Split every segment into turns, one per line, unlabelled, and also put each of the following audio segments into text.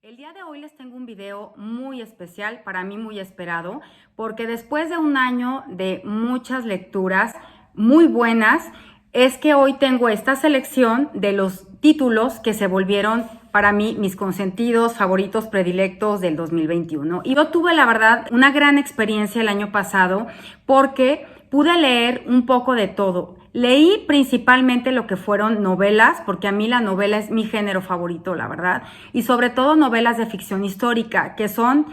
El día de hoy les tengo un video muy especial, para mí muy esperado, porque después de un año de muchas lecturas muy buenas, es que hoy tengo esta selección de los títulos que se volvieron para mí mis consentidos, favoritos, predilectos del 2021. Y yo tuve, la verdad, una gran experiencia el año pasado porque pude leer un poco de todo. Leí principalmente lo que fueron novelas, porque a mí la novela es mi género favorito, la verdad, y sobre todo novelas de ficción histórica, que son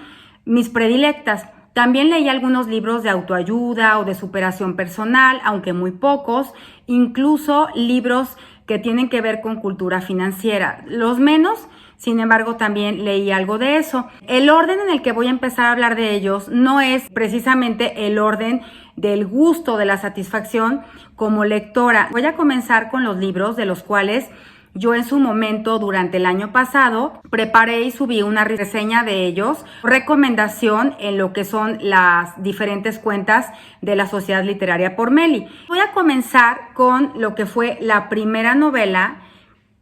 mis predilectas. También leí algunos libros de autoayuda o de superación personal, aunque muy pocos, incluso libros que tienen que ver con cultura financiera. Los menos, sin embargo, también leí algo de eso. El orden en el que voy a empezar a hablar de ellos no es precisamente el orden del gusto, de la satisfacción como lectora. Voy a comenzar con los libros de los cuales yo en su momento, durante el año pasado, preparé y subí una reseña de ellos, recomendación en lo que son las diferentes cuentas de la Sociedad Literaria por Meli. Voy a comenzar con lo que fue la primera novela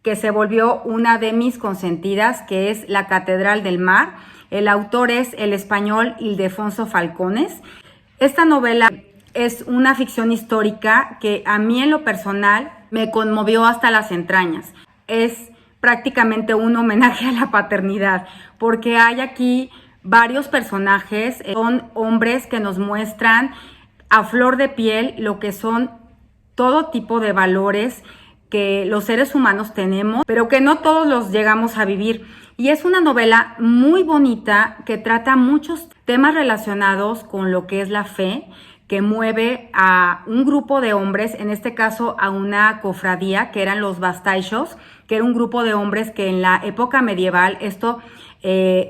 que se volvió una de mis consentidas, que es La Catedral del Mar. El autor es el español Ildefonso Falcones. Esta novela es una ficción histórica que a mí en lo personal me conmovió hasta las entrañas. Es prácticamente un homenaje a la paternidad, porque hay aquí varios personajes, son hombres que nos muestran a flor de piel lo que son todo tipo de valores que los seres humanos tenemos, pero que no todos los llegamos a vivir. Y es una novela muy bonita que trata muchos temas relacionados con lo que es la fe, que mueve a un grupo de hombres, en este caso a una cofradía, que eran los Bastaixos, que era un grupo de hombres que en la época medieval, esto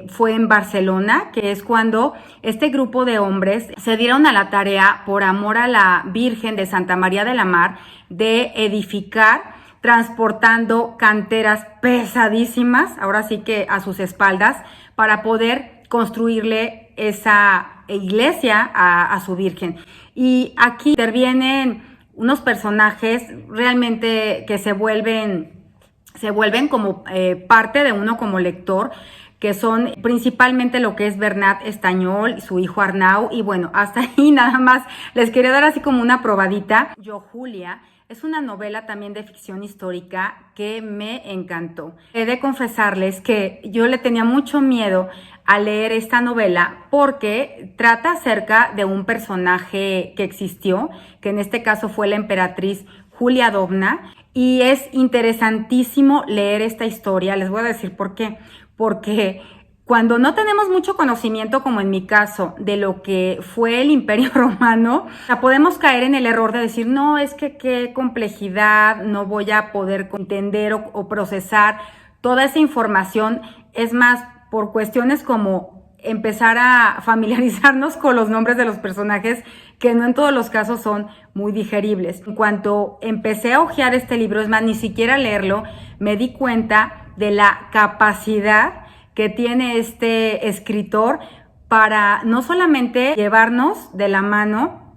fue en Barcelona, que es cuando este grupo de hombres se dieron a la tarea, por amor a la Virgen de Santa María de la Mar, de edificar, transportando canteras pesadísimas, ahora sí que a sus espaldas, para poder construirle esa iglesia a su Virgen. Y aquí intervienen unos personajes realmente que se vuelven como parte de uno como lector, que son principalmente lo que es Bernat Estañol, su hijo Arnau, y bueno, hasta ahí nada más les quería dar así como una probadita. Yo, Julia, es una novela también de ficción histórica que me encantó. He de confesarles que yo le tenía mucho miedo a leer esta novela porque trata acerca de un personaje que existió, que en este caso fue la emperatriz Julia Dovna, y es interesantísimo leer esta historia. Les voy a decir por qué. Porque cuando no tenemos mucho conocimiento, como en mi caso, de lo que fue el Imperio Romano, podemos caer en el error de decir, no, es que qué complejidad, no voy a poder entender o procesar toda esa información. Es más, por cuestiones como empezar a familiarizarnos con los nombres de los personajes, que no en todos los casos son muy digeribles. En cuanto empecé a hojear este libro, es más, ni siquiera leerlo, me di cuenta de la capacidad que tiene este escritor para no solamente llevarnos de la mano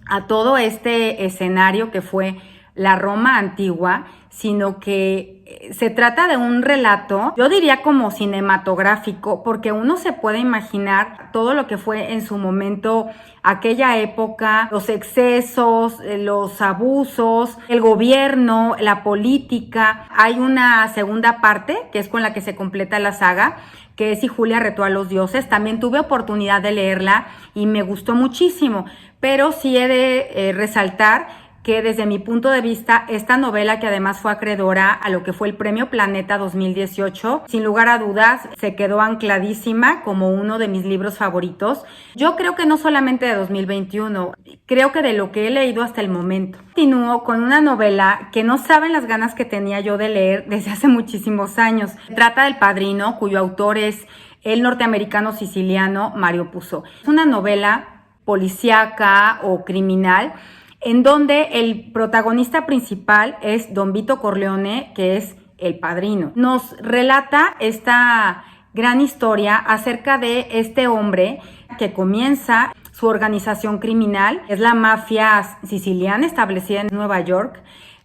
a todo este escenario que fue la Roma antigua, sino que se trata de un relato, yo diría como cinematográfico, porque uno se puede imaginar todo lo que fue en su momento aquella época, los excesos, los abusos, el gobierno, la política. Hay una segunda parte que es con la que se completa la saga, que es Si Julia retó a los dioses. También tuve oportunidad de leerla y me gustó muchísimo, pero sí he de resaltar que desde mi punto de vista, esta novela, que además fue acreedora a lo que fue el Premio Planeta 2018, sin lugar a dudas, se quedó ancladísima como uno de mis libros favoritos. Yo creo que no solamente de 2021, creo que de lo que he leído hasta el momento. Continúo con una novela que no saben las ganas que tenía yo de leer desde hace muchísimos años. Se trata del Padrino, cuyo autor es el norteamericano siciliano Mario Puzo. Es una novela policíaca o criminal, en donde el protagonista principal es Don Vito Corleone, que es el padrino. Nos relata esta gran historia acerca de este hombre que comienza su organización criminal, es la mafia siciliana establecida en Nueva York.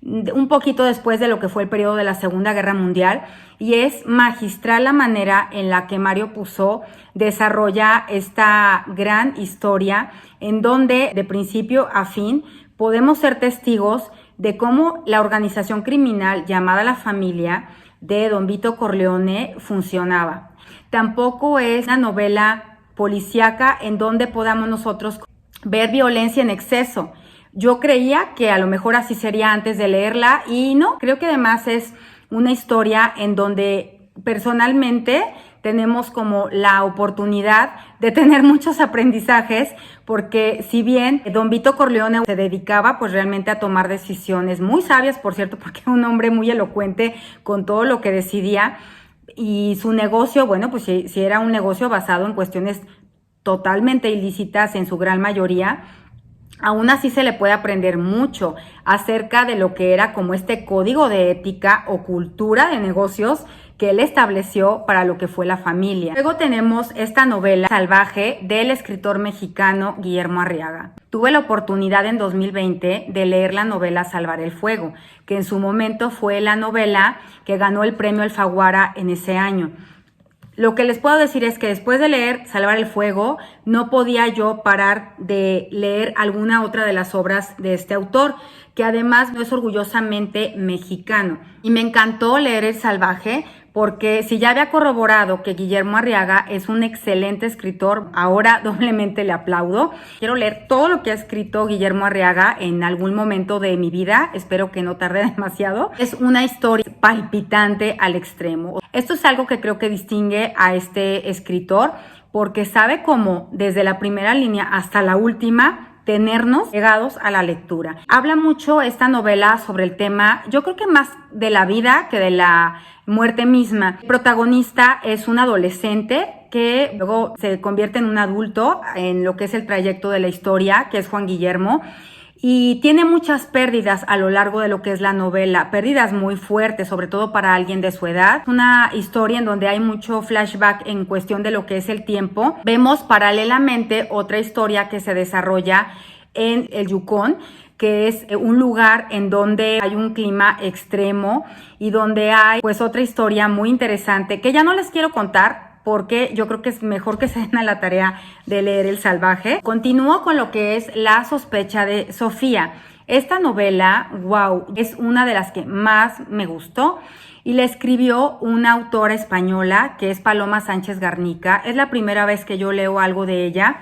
un poquito después de lo que fue el periodo de la Segunda Guerra Mundial, y es magistral la manera en la que Mario Puzo desarrolla esta gran historia en donde de principio a fin podemos ser testigos de cómo la organización criminal llamada La Familia de Don Vito Corleone funcionaba. Tampoco es una novela policíaca en donde podamos nosotros ver violencia en exceso. Yo creía que a lo mejor así sería antes de leerla y no, creo que además es una historia en donde personalmente tenemos como la oportunidad de tener muchos aprendizajes, porque si bien Don Vito Corleone se dedicaba pues realmente a tomar decisiones muy sabias, por cierto, porque era un hombre muy elocuente con todo lo que decidía, y su negocio, bueno, pues si era un negocio basado en cuestiones totalmente ilícitas en su gran mayoría, aún así se le puede aprender mucho acerca de lo que era como este código de ética o cultura de negocios que él estableció para lo que fue La Familia. Luego tenemos esta novela Salvaje del escritor mexicano Guillermo Arriaga. Tuve la oportunidad en 2020 de leer la novela Salvar el Fuego, que en su momento fue la novela que ganó el premio Alfaguara en ese año. Lo que les puedo decir es que después de leer Salvar el Fuego, no podía yo parar de leer alguna otra de las obras de este autor, que además es orgullosamente mexicano. Y me encantó leer El Salvaje, porque si ya había corroborado que Guillermo Arriaga es un excelente escritor, ahora doblemente le aplaudo. Quiero leer todo lo que ha escrito Guillermo Arriaga en algún momento de mi vida, espero que no tarde demasiado. Es una historia palpitante al extremo. Esto es algo que creo que distingue a este escritor, porque sabe cómo desde la primera línea hasta la última tenernos pegados a la lectura. Habla mucho esta novela sobre el tema, yo creo que más de la vida que de la muerte misma. El protagonista es un adolescente que luego se convierte en un adulto en lo que es el trayecto de la historia, que es Juan Guillermo, y tiene muchas pérdidas a lo largo de lo que es la novela, pérdidas muy fuertes, sobre todo para alguien de su edad. Una historia en donde hay mucho flashback en cuestión de lo que es el tiempo. Vemos paralelamente otra historia que se desarrolla en el Yukón, que es un lugar en donde hay un clima extremo y donde hay pues otra historia muy interesante que ya no les quiero contar, porque yo creo que es mejor que se den a la tarea de leer El Salvaje. Continúo con lo que es La sospecha de Sofía. Esta novela, wow, es una de las que más me gustó y la escribió una autora española que es Paloma Sánchez Garnica. Es la primera vez que yo leo algo de ella.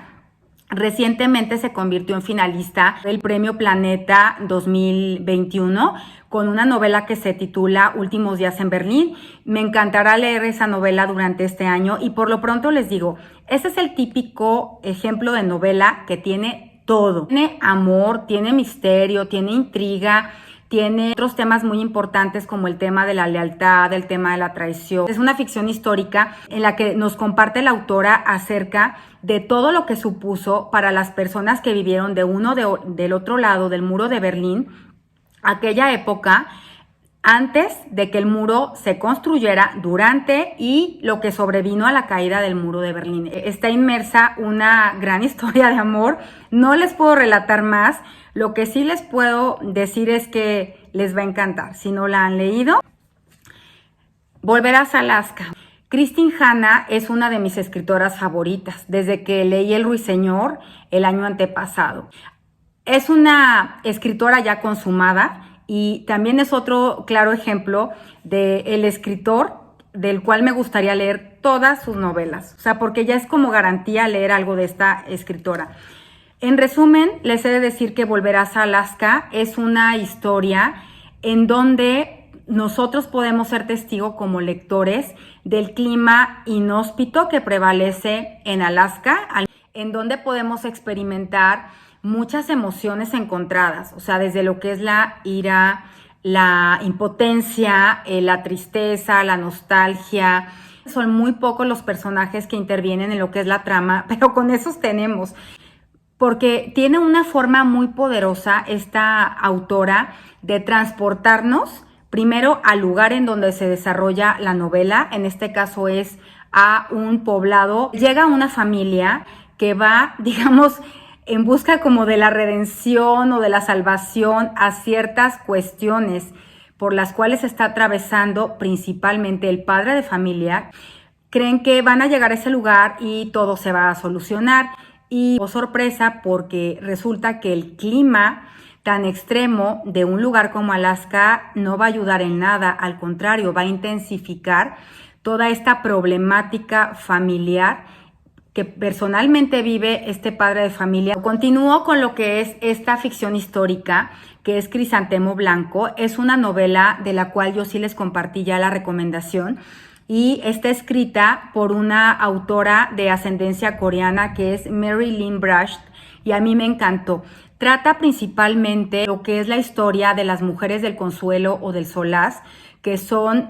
Recientemente se convirtió en finalista del Premio Planeta 2021 con una novela que se titula Últimos días en Berlín. Me encantará leer esa novela durante este año y por lo pronto les digo, ese es el típico ejemplo de novela que tiene todo. Tiene amor, tiene misterio, tiene intriga, tiene otros temas muy importantes como el tema de la lealtad, el tema de la traición. Es una ficción histórica en la que nos comparte la autora acerca de todo lo que supuso para las personas que vivieron del otro lado del muro de Berlín, aquella época antes de que el muro se construyera, durante y lo que sobrevino a la caída del muro de Berlín. Está inmersa una gran historia de amor. No les puedo relatar más. Lo que sí les puedo decir es que les va a encantar. Si no la han leído, Volverás a Alaska. Kristin Hanna es una de mis escritoras favoritas desde que leí El Ruiseñor el año antepasado. Es una escritora ya consumada y también es otro claro ejemplo del escritor del cual me gustaría leer todas sus novelas. O sea, porque ya es como garantía leer algo de esta escritora. En resumen, les he de decir que Volverás a Alaska es una historia en donde nosotros podemos ser testigos como lectores del clima inhóspito que prevalece en Alaska, en donde podemos experimentar muchas emociones encontradas, o sea, desde lo que es la ira, la impotencia, la tristeza, la nostalgia. Son muy pocos los personajes que intervienen en lo que es la trama, pero con esos tenemos. Porque tiene una forma muy poderosa esta autora de transportarnos primero al lugar en donde se desarrolla la novela, en este caso es a un poblado. Llega una familia que va, digamos, en busca como de la redención o de la salvación a ciertas cuestiones por las cuales está atravesando principalmente el padre de familia. Creen que van a llegar a ese lugar y todo se va a solucionar. Y oh sorpresa, porque resulta que el clima tan extremo de un lugar como Alaska no va a ayudar en nada, al contrario, va a intensificar toda esta problemática familiar que personalmente vive este padre de familia. Continúo con lo que es esta ficción histórica, que es Crisantemo Blanco. Es una novela de la cual yo sí les compartí ya la recomendación y está escrita por una autora de ascendencia coreana que es Mary Lynn Brush y a mí me encantó. Trata principalmente lo que es la historia de las mujeres del consuelo o del solaz, que son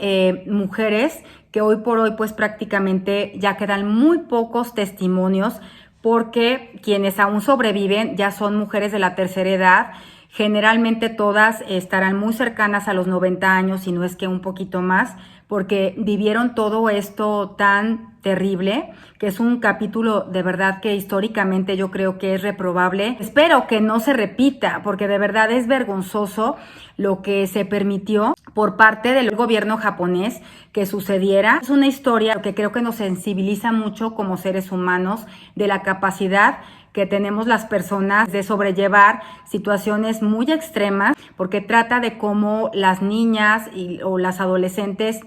mujeres que hoy por hoy pues prácticamente ya quedan muy pocos testimonios porque quienes aún sobreviven ya son mujeres de la tercera edad. Generalmente todas estarán muy cercanas a los 90 años, y no es que un poquito más, porque vivieron todo esto tan terrible, que es un capítulo de verdad que históricamente yo creo que es reprobable. Espero que no se repita, porque de verdad es vergonzoso lo que se permitió por parte del gobierno japonés que sucediera. Es una historia que creo que nos sensibiliza mucho como seres humanos de la capacidad que tenemos las personas de sobrellevar situaciones muy extremas, porque trata de cómo las niñas o las adolescentes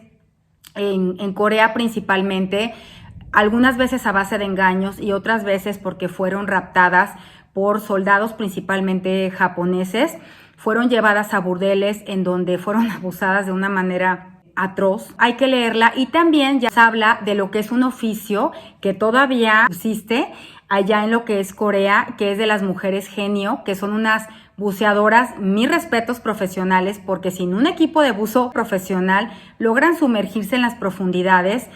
en Corea principalmente, algunas veces a base de engaños y otras veces porque fueron raptadas por soldados principalmente japoneses, fueron llevadas a burdeles en donde fueron abusadas de una manera atroz. Hay que leerla y también ya se habla de lo que es un oficio que todavía existe allá en lo que es Corea, que es de las mujeres genio, que son unas buceadoras, mis respetos profesionales, porque sin un equipo de buzo profesional logran sumergirse en las profundidades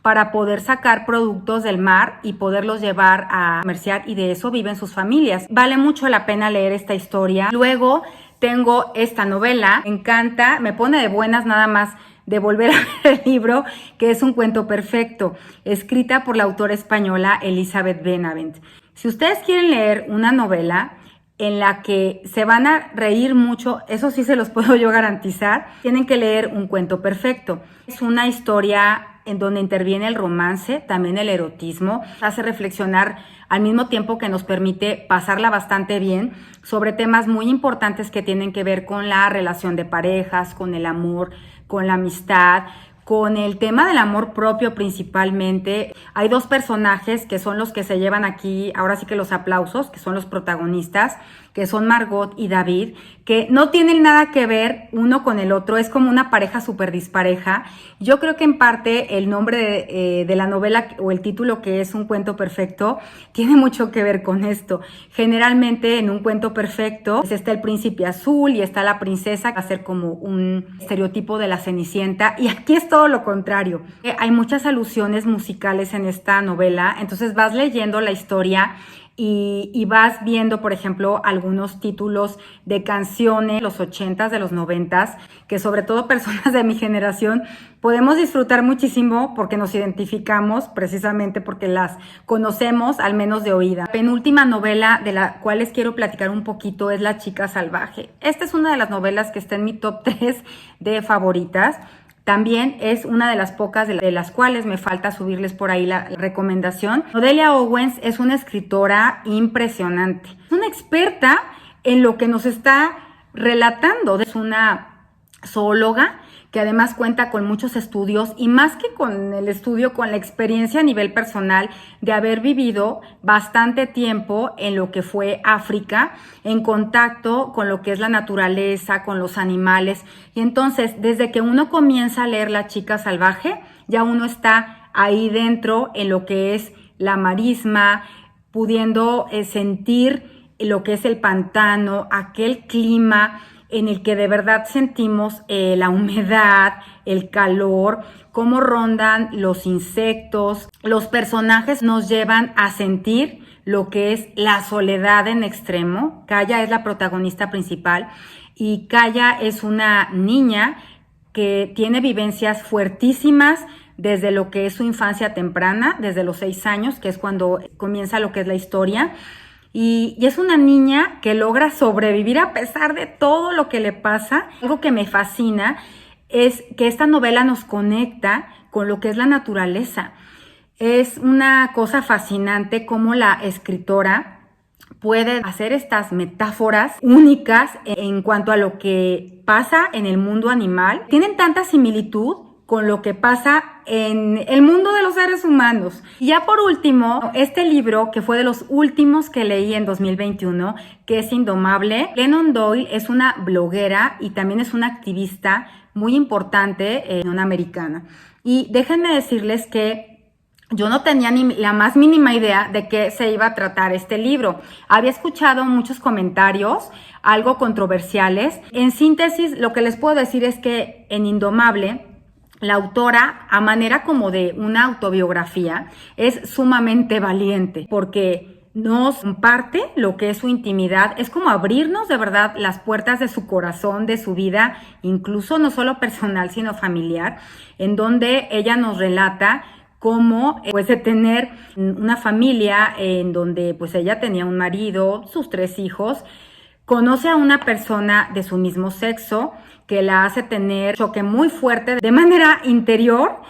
para poder sacar productos del mar y poderlos llevar a comerciar, y de eso viven sus familias. Vale mucho la pena leer esta historia. Luego tengo esta novela, me encanta, me pone de buenas nada más de volver a ver el libro, que es Un cuento perfecto, escrita por la autora española Elizabeth Benavent. Si ustedes quieren leer una novela en la que se van a reír mucho, eso sí se los puedo yo garantizar, tienen que leer Un cuento perfecto. Es una historia en donde interviene el romance, también el erotismo, hace reflexionar al mismo tiempo que nos permite pasarla bastante bien sobre temas muy importantes que tienen que ver con la relación de parejas, con el amor, con la amistad, con el tema del amor propio principalmente. Hay dos personajes que son los que se llevan aquí, ahora sí que los aplausos, que son los protagonistas, que son Margot y David, que no tienen nada que ver uno con el otro, es como una pareja súper dispareja. Yo creo que en parte el nombre de la novela o el título, que es Un cuento perfecto, tiene mucho que ver con esto. Generalmente en un cuento perfecto pues está el príncipe azul y está la princesa, que va a ser como un estereotipo de la Cenicienta, y aquí es todo lo contrario. Hay muchas alusiones musicales en esta novela, entonces vas leyendo la historia y vas viendo, por ejemplo, algunos títulos de canciones de los 80s, de los 90s, que sobre todo personas de mi generación podemos disfrutar muchísimo porque nos identificamos, precisamente porque las conocemos, al menos de oída. La penúltima novela de la cual les quiero platicar un poquito es La chica salvaje. Esta es una de las novelas que está en mi top 3 de favoritas. También es una de las pocas de las cuales me falta subirles por ahí la recomendación. Odelia Owens es una escritora impresionante. Es una experta en lo que nos está relatando. Es una zoóloga que además cuenta con muchos estudios, y más que con el estudio, con la experiencia a nivel personal de haber vivido bastante tiempo en lo que fue África, en contacto con lo que es la naturaleza, con los animales. Y entonces, desde que uno comienza a leer La chica salvaje, ya uno está ahí dentro en lo que es la marisma, pudiendo sentir lo que es el pantano, aquel clima en el que de verdad sentimos la humedad, el calor, cómo rondan los insectos. Los personajes nos llevan a sentir lo que es la soledad en extremo. Kaya es la protagonista principal y Kaya es una niña que tiene vivencias fuertísimas desde lo que es su infancia temprana, desde los 6 años, que es cuando comienza lo que es la historia. y es una niña que logra sobrevivir a pesar de todo lo que le pasa. Algo que me fascina es que esta novela nos conecta con lo que es la naturaleza. Es una cosa fascinante cómo la escritora puede hacer estas metáforas únicas en cuanto a lo que pasa en el mundo animal. Tienen tanta similitud con lo que pasa en el mundo de los seres humanos. Y ya por último, este libro, que fue de los últimos que leí en 2021, que es Indomable. Glennon Doyle es una bloguera y también es una activista muy importante una americana. Y déjenme decirles que yo no tenía ni la más mínima idea de qué se iba a tratar este libro. Había escuchado muchos comentarios, algo controversiales. En síntesis, lo que les puedo decir es que en Indomable, la autora, a manera como de una autobiografía, es sumamente valiente porque nos comparte lo que es su intimidad. Es como abrirnos de verdad las puertas de su corazón, de su vida, incluso no solo personal, sino familiar, en donde ella nos relata cómo pues de tener una familia en donde pues ella tenía un marido, sus 3 hijos, conoce a una persona de su mismo sexo que la hace tener choque muy fuerte de manera interior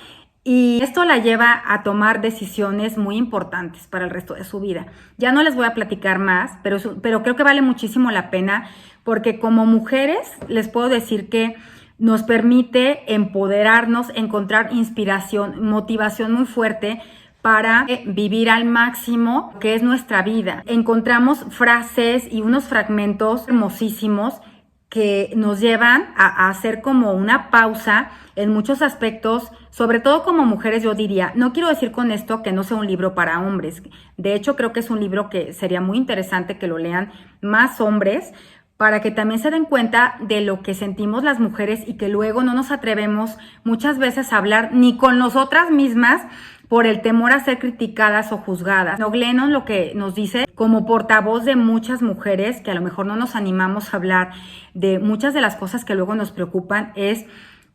y esto la lleva a tomar decisiones muy importantes para el resto de su vida. Ya no les voy a platicar más, pero creo que vale muchísimo la pena porque como mujeres les puedo decir que nos permite empoderarnos, encontrar inspiración, motivación muy fuerte para vivir al máximo que es nuestra vida. Encontramos frases y unos fragmentos hermosísimos que nos llevan a hacer como una pausa en muchos aspectos, sobre todo como mujeres yo diría. No quiero decir con esto que no sea un libro para hombres. De hecho, creo que es un libro que sería muy interesante que lo lean más hombres, para que también se den cuenta de lo que sentimos las mujeres y que luego no nos atrevemos muchas veces a hablar ni con nosotras mismas por el temor a ser criticadas o juzgadas. No, Glennon lo que nos dice como portavoz de muchas mujeres que a lo mejor no nos animamos a hablar de muchas de las cosas que luego nos preocupan es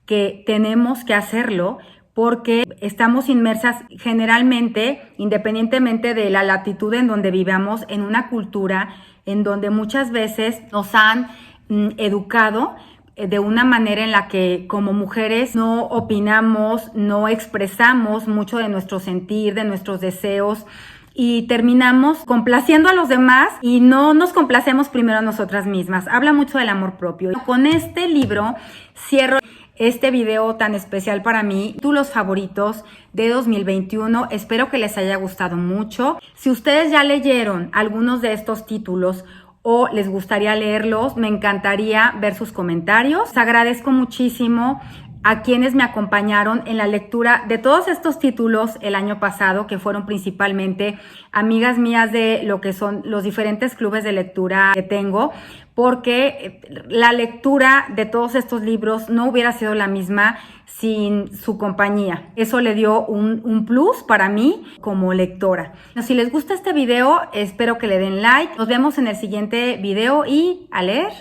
que tenemos que hacerlo porque estamos inmersas generalmente, independientemente de la latitud en donde vivamos, en una cultura en donde muchas veces nos han educado de una manera en la que como mujeres no opinamos, no expresamos mucho de nuestro sentir, de nuestros deseos y terminamos complaciendo a los demás y no nos complacemos primero a nosotras mismas. Habla mucho del amor propio. Con este libro cierro este video tan especial para mí, títulos favoritos de 2021. Espero que les haya gustado mucho. Si ustedes ya leyeron algunos de estos títulos o les gustaría leerlos, me encantaría ver sus comentarios. Les agradezco muchísimo a quienes me acompañaron en la lectura de todos estos títulos el año pasado, que fueron principalmente amigas mías de lo que son los diferentes clubes de lectura que tengo, porque la lectura de todos estos libros no hubiera sido la misma sin su compañía. Eso le dio un plus para mí como lectora. Si les gusta este video, espero que le den like. Nos vemos en el siguiente video y a leer.